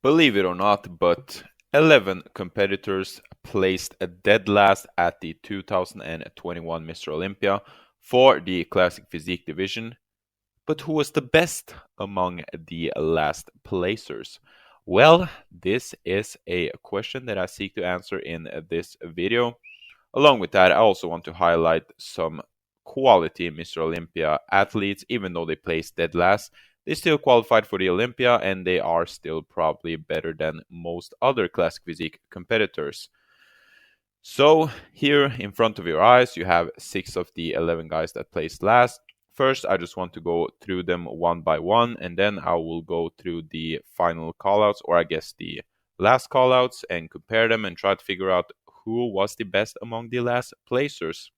Believe it or not, but 11 competitors placed a dead last at the 2021 Mr. Olympia for the Classic Physique division. But who was the best among the last placers? Well, this is a question that I seek to answer in this video. Along with that, I also want to highlight some quality Mr. Olympia athletes. Even though they placed dead last, they still qualified for the Olympia and they are still probably better than most other classic physique competitors. So, here in front of your eyes, you have 6 of the 11 guys that placed last. First, I just want to go through them one by one, and then I will go through the final callouts, or I guess the last callouts, and compare them and try to figure out who was the best among the last placers.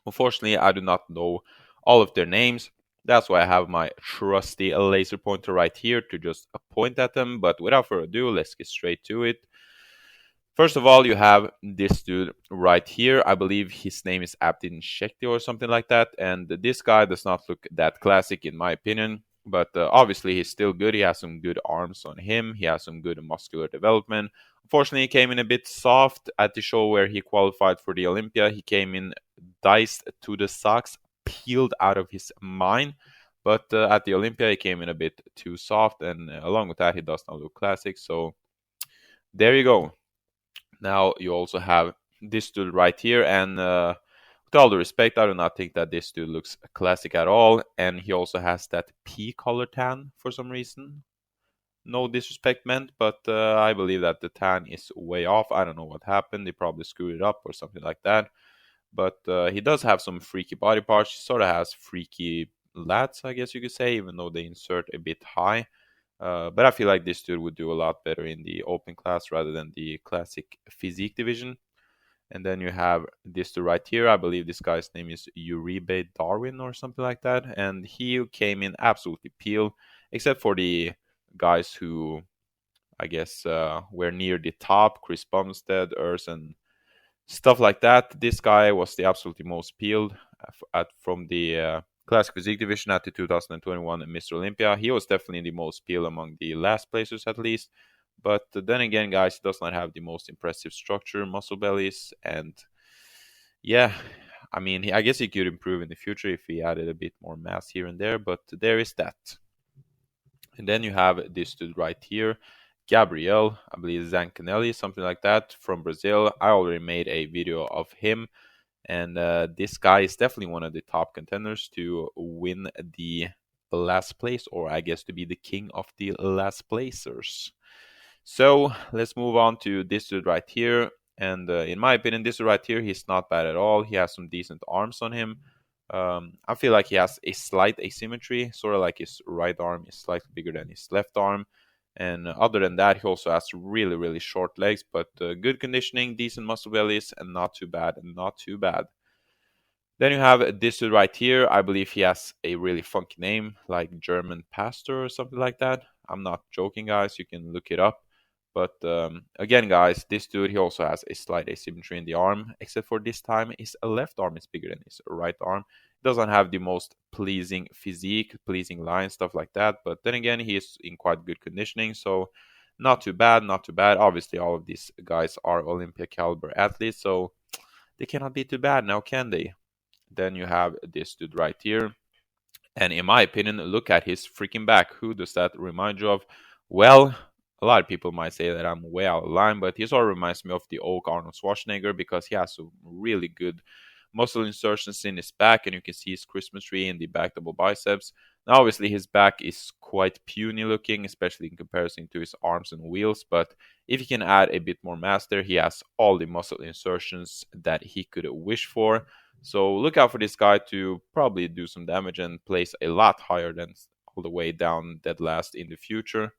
Unfortunately, I do not know all of their names. That's why I have my trusty laser pointer right here to just point at them. But without further ado, let's get straight to it. First of all, you have this dude right here. I believe his name is Abdin Shekti or something like that. And this guy does not look that classic in my opinion. But obviously, he's still good. He has some good arms on him. He has some good muscular development. Unfortunately, he came in a bit soft at the show where he qualified for the Olympia. He came in diced to the socks, peeled out of his mind. But at the Olympia, he came in a bit too soft. And along with that, he does not look classic. So there you go. Now you also have this dude right here, and with all the respect, I do not think that this dude looks classic at all. And he also has that pea color tan for some reason. No disrespect meant, but I believe that the tan is way off. I don't know what happened. They probably screwed it up or something like that. But he does have some freaky body parts. He sort of has freaky lats, I guess you could say, even though they insert a bit high. But I feel like this dude would do a lot better in the open class rather than the classic physique division. And then you have this dude right here. I believe this guy's name is Uribe Darwin or something like that. And he came in absolutely peeled, except for the guys who, I guess, were near the top, Chris Bumstead, Urs, and stuff like that. This guy was the absolutely most peeled from the Classic Physique division at the 2021 Mr. Olympia. He was definitely the most peeled among the last placers at least. But then again, guys, he does not have the most impressive structure, muscle bellies, and yeah, I mean, I guess he could improve in the future if he added a bit more mass here and there, but there is that. And then you have this dude right here, Gabriel, I believe Zancanelli, something like that, from Brazil. I already made a video of him, and this guy is definitely one of the top contenders to win the last place, or I guess to be the king of the last placers. So let's move on to this dude right here. And in my opinion, this dude right here, he's not bad at all. He has some decent arms on him. I feel like he has a slight asymmetry, sort of like his right arm is slightly bigger than his left arm. And other than that, he also has really, really short legs, but good conditioning, decent muscle bellies, and not too bad, and not too bad. Then you have this dude right here. I believe he has a really funky name, like German pastor or something like that. I'm not joking, guys. You can look it up. But again, guys, this dude, he also has a slight asymmetry in the arm, except for this time his left arm is bigger than his right arm. He doesn't have the most pleasing physique, pleasing line, stuff like that. But then again, he is in quite good conditioning, so not too bad, not too bad. Obviously, all of these guys are Olympia caliber athletes, so they cannot be too bad now, can they? Then you have this dude right here. And in my opinion, look at his freaking back. Who does that remind you of? Well, a lot of people might say that I'm way out of line, but he sort of reminds me of the old Arnold Schwarzenegger because he has some really good muscle insertions in his back, and you can see his Christmas tree in the back double biceps. Now, obviously, his back is quite puny looking, especially in comparison to his arms and wheels, but if he can add a bit more mass there, he has all the muscle insertions that he could wish for. So look out for this guy to probably do some damage and place a lot higher than all the way down dead last in the future.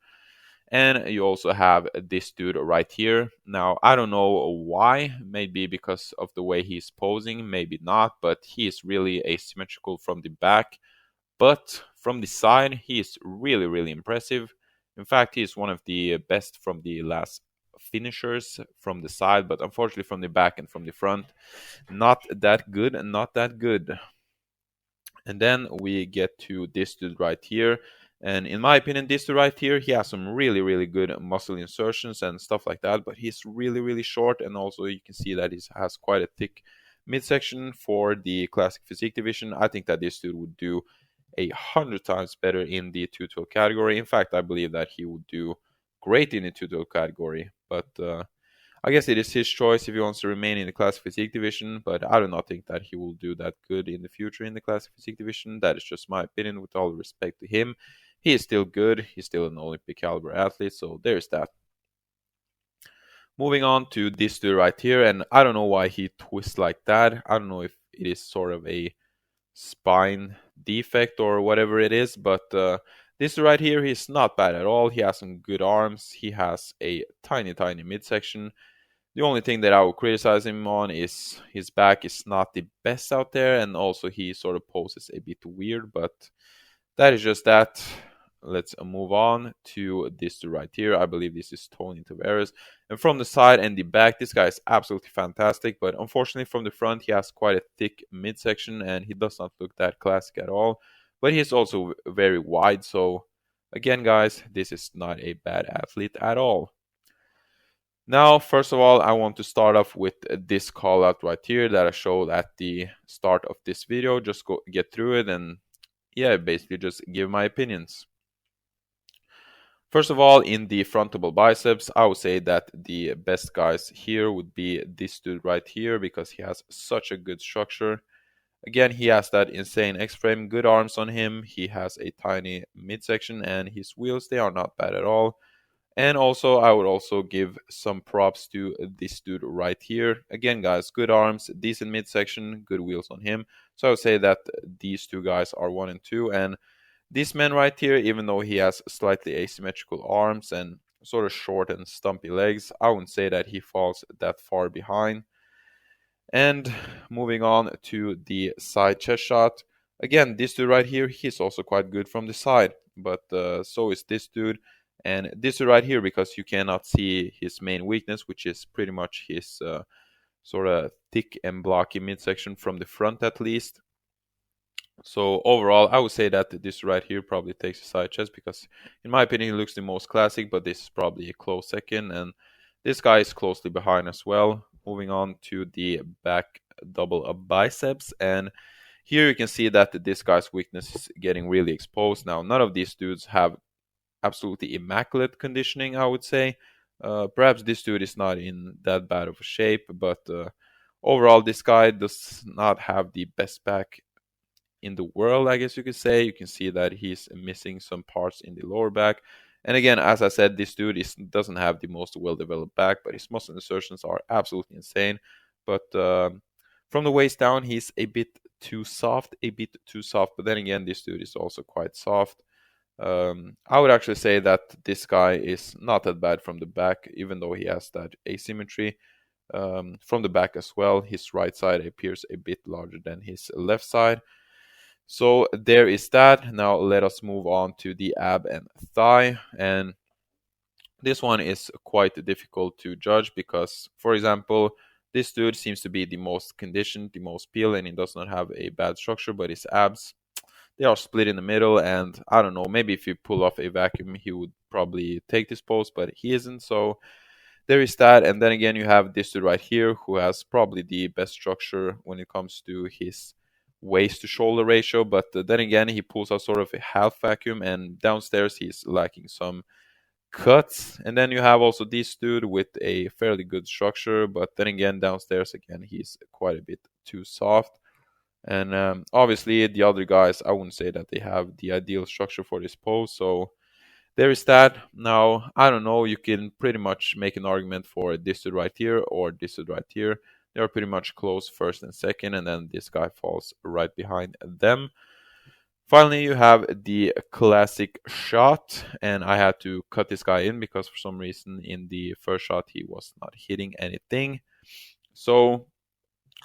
And you also have this dude right here. Now, I don't know why. Maybe because of the way he's posing, maybe not. But he is really asymmetrical from the back. But from the side, he is really, really impressive. In fact, he is one of the best from the last finishers from the side. But unfortunately, from the back and from the front, not that good and not that good. And then we get to this dude right here. And in my opinion, this dude right here, he has some really, really good muscle insertions and stuff like that, but he's really, really short, and also you can see that he has quite a thick midsection for the classic physique division. I think that this dude would do 100 times better in the 212 category. In fact, I believe that he would do great in the 212 category, but I guess it is his choice if he wants to remain in the classic physique division, but I do not think that he will do that good in the future in the classic physique division. That is just my opinion, with all respect to him. He is still good. He's still an Olympic caliber athlete, so there's that. Moving on to this dude right here, and I don't know why he twists like that. I don't know if it is sort of a spine defect or whatever it is, but this right here, he's not bad at all. He has some good arms. He has a tiny, tiny midsection. The only thing that I would criticize him on is his back is not the best out there, and also he sort of poses a bit weird, but that is just that. Let's move on to this right here. I believe this is Tony Tavares. And from the side and the back, this guy is absolutely fantastic, but unfortunately from the front, he has quite a thick midsection, and he does not look that classic at all. But he is also very wide, so again, guys, this is not a bad athlete at all. Now, first of all, I want to start off with this call out right here that I showed at the start of this video. Just get through it and, yeah, basically just give my opinions. First of all, in the front double biceps, I would say that the best guys here would be this dude right here, because he has such a good structure. Again, he has that insane X-frame, good arms on him. He has a tiny midsection, and his wheels, they are not bad at all. And also, I would also give some props to this dude right here. Again, guys, good arms, decent midsection, good wheels on him. So I would say that these two guys are 1 and 2. And this man right here, even though he has slightly asymmetrical arms and sort of short and stumpy legs, I wouldn't say that he falls that far behind. And moving on to the side chest shot. Again, this dude right here, he's also quite good from the side. But so is this dude. And this right here, because you cannot see his main weakness, which is pretty much his sort of thick and blocky midsection from the front at least. So overall, I would say that this right here probably takes a side chest, because in my opinion, he looks the most classic, but this is probably a close second. And this guy is closely behind as well. Moving on to the back double biceps. And here you can see that this guy's weakness is getting really exposed. Now, none of these dudes have absolutely immaculate conditioning, I would say. Perhaps this dude is not in that bad of a shape, but overall, this guy does not have the best back in the world, I guess you could say. You can see that he's missing some parts in the lower back. And again, as I said, this dude doesn't have the most well-developed back, but his muscle insertions are absolutely insane. But from the waist down, he's a bit too soft. But then again, this dude is also quite soft. I would actually say that this guy is not that bad from the back, even though he has that asymmetry. From the back as well, his right side appears a bit larger than his left side. So there is that. Now let us move on to the ab and thigh. And this one is quite difficult to judge because, for example, this dude seems to be the most conditioned, the most peeled, and he does not have a bad structure, but his abs, they are split in the middle, and I don't know, maybe if you pull off a vacuum, he would probably take this pose, but he isn't, so there is that. And then again, you have this dude right here, who has probably the best structure when it comes to his waist to shoulder ratio, but then again, he pulls out sort of a half vacuum, and downstairs, he's lacking some cuts. And then you have also this dude with a fairly good structure, but then again, downstairs, again, he's quite a bit too soft. And obviously, the other guys, I wouldn't say that they have the ideal structure for this pose. So there is that. Now, I don't know. You can pretty much make an argument for this dude right here or this dude right here. They are pretty much close first and second, and then this guy falls right behind them. Finally, you have the classic shot, and I had to cut this guy in because for some reason in the first shot he was not hitting anything. So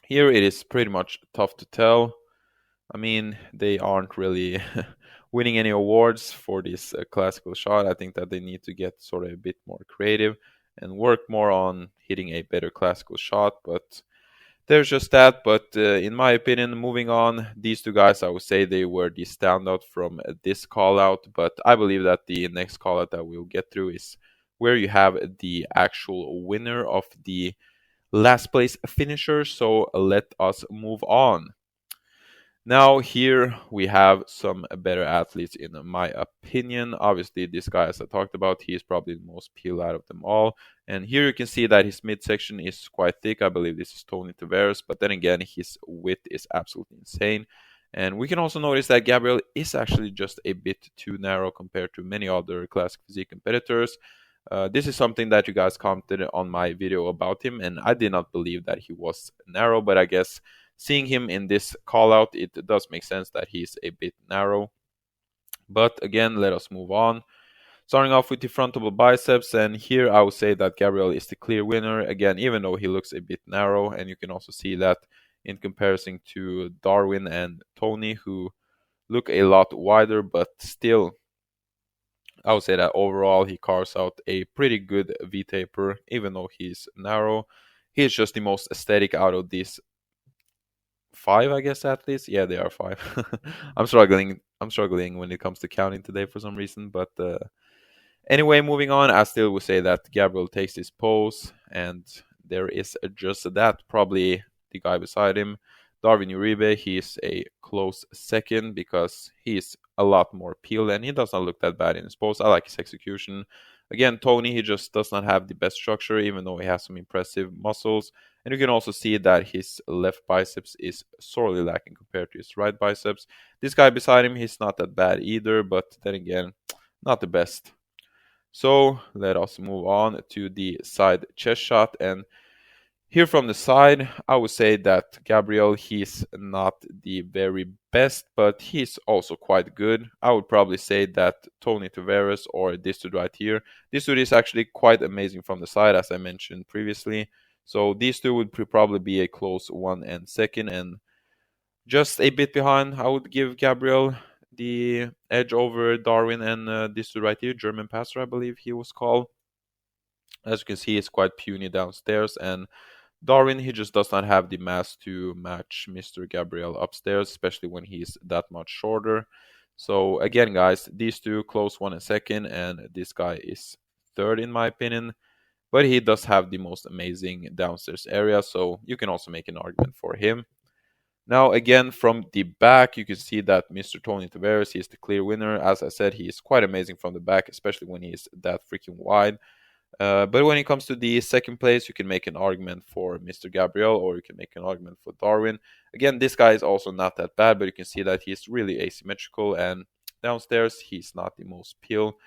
here it is pretty much tough to tell. I mean, they aren't really winning any awards for this classical shot. I think that they need to get sort of a bit more creative and work more on hitting a better classical shot. But there's just that. But in my opinion, moving on, these two guys, I would say they were the standout from this call out. But I believe that the next call out that we'll get through is where you have the actual winner of the last place finisher. So let us move on. Now, here we have some better athletes, in my opinion. Obviously, this guy, as I talked about, he is probably the most peel out of them all. And here you can see that his midsection is quite thick. I believe this is Tony Tavares, but then again, his width is absolutely insane. And we can also notice that Gabriel is actually just a bit too narrow compared to many other classic physique competitors. This is something that you guys commented on my video about him, and I did not believe that he was narrow, but I guess seeing him in this call out, it does make sense that he's a bit narrow. But again, let us move on. Starting off with the frontable biceps, and here I would say that Gabriel is the clear winner. Again, even though he looks a bit narrow, and you can also see that in comparison to Darwin and Tony, who look a lot wider, but still, I would say that overall he carves out a pretty good V-taper, even though he's narrow. He's just the most aesthetic out of these five, I guess, athletes. Yeah, they are five. I'm struggling. I'm struggling when it comes to counting today for some reason. But anyway, moving on, I still would say that Gabriel takes his pose, and there is just that. Probably the guy beside him, Darwin Uribe, he's a close second because he's a lot more peeled and he does not look that bad in his pose. I like his execution. Again, Tony, he just does not have the best structure, even though he has some impressive muscles. And you can also see that his left biceps is sorely lacking compared to his right biceps. This guy beside him, he's not that bad either, but then again, not the best. So let us move on to the side chest shot. And here from the side, I would say that Gabriel, he's not the very best, but he's also quite good. I would probably say that Tony Tavares or this dude right here, this dude is actually quite amazing from the side, as I mentioned previously. So these two would probably be a close one and second, and just a bit behind, I would give Gabriel the edge over Darwin and this dude right here, German Passer, I believe he was called. As you can see, he's quite puny downstairs, and Darwin, he just does not have the mass to match Mr. Gabriel upstairs, especially when he's that much shorter. So again, guys, these two close one and second, and this guy is third in my opinion. But he does have the most amazing downstairs area, so you can also make an argument for him. Now, again, from the back, you can see that Mr. Tony Tavares, he is the clear winner. As I said, he is quite amazing from the back, especially when he is that freaking wide. But when it comes to the second place, you can make an argument for Mr. Gabriel or you can make an argument for Darwin. Again, this guy is also not that bad, but you can see that he's really asymmetrical and downstairs he's not the most peel.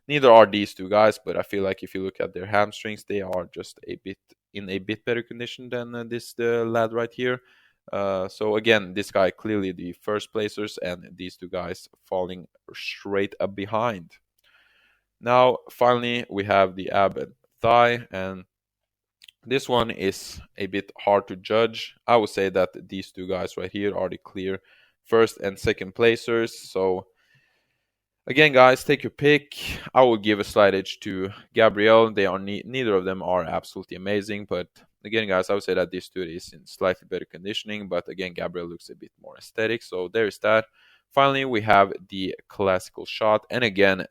Neither are these two guys, but I feel like if you look at their hamstrings, they are just a bit in a bit better condition than this lad right here. So again, this guy clearly the first placers and these two guys falling straight up behind. Now, finally, we have the ab and thigh, and this one is a bit hard to judge. I would say that these two guys right here are the clear first and second placers. So, again, guys, take your pick. I will give a slight edge to Gabriel. They are neither of them are absolutely amazing, but again, guys, I would say that this dude is in slightly better conditioning. But again, Gabriel looks a bit more aesthetic. So there's that. Finally, we have the classical shot, and again,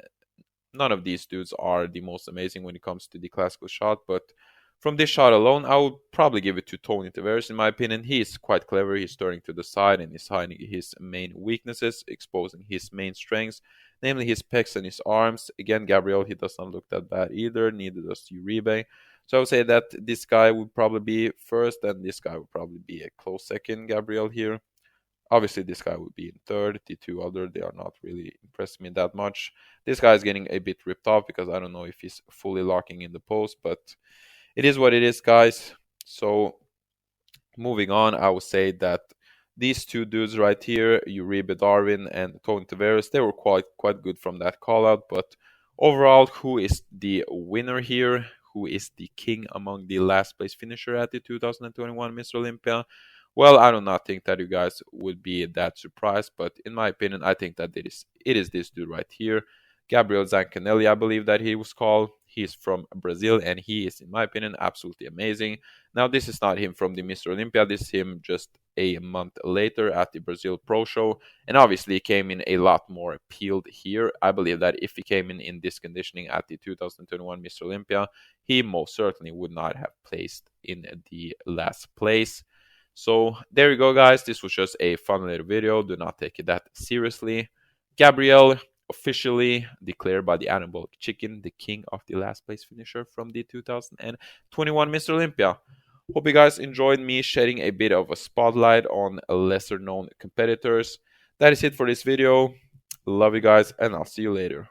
none of these dudes are the most amazing when it comes to the classical shot, but from this shot alone, I would probably give it to Tony Tavares. In my opinion, he is quite clever. He's turning to the side and he's hiding his main weaknesses, exposing his main strengths, namely his pecs and his arms. Again, Gabriel, he does not look that bad either, neither does Uribe. So I would say that this guy would probably be first, and this guy would probably be a close second, Gabriel here. Obviously, this guy would be in third. The two other, they are not really impressing me that much. This guy is getting a bit ripped off because I don't know if he's fully locking in the post, but it is what it is, guys. So, moving on, I would say that these two dudes right here, Uribe Darwin and Tony Tavares, they were quite good from that call out. But overall, who is the winner here? Who is the king among the last place finisher at the 2021 Mr. Olympia? Well, I do not think that you guys would be that surprised, but in my opinion, I think that it is this dude right here, Gabriel Zancanelli, I believe that he was called. He's from Brazil, and he is, in my opinion, absolutely amazing. Now, this is not him from the Mr. Olympia. This is him just a month later at the Brazil Pro Show, and obviously he came in a lot more peeled here. I believe that if he came in this conditioning at the 2021 Mr. Olympia, he most certainly would not have placed in the last place. So there you go, guys. This was just a fun little video. Do not take it that seriously. Gabriel officially declared by the Anabolic Chicken the king of the last place finisher from the 2021 Mr. Olympia. Hope you guys enjoyed me shedding a bit of a spotlight on lesser known competitors. That is it for this video. Love you guys, and I'll see you later.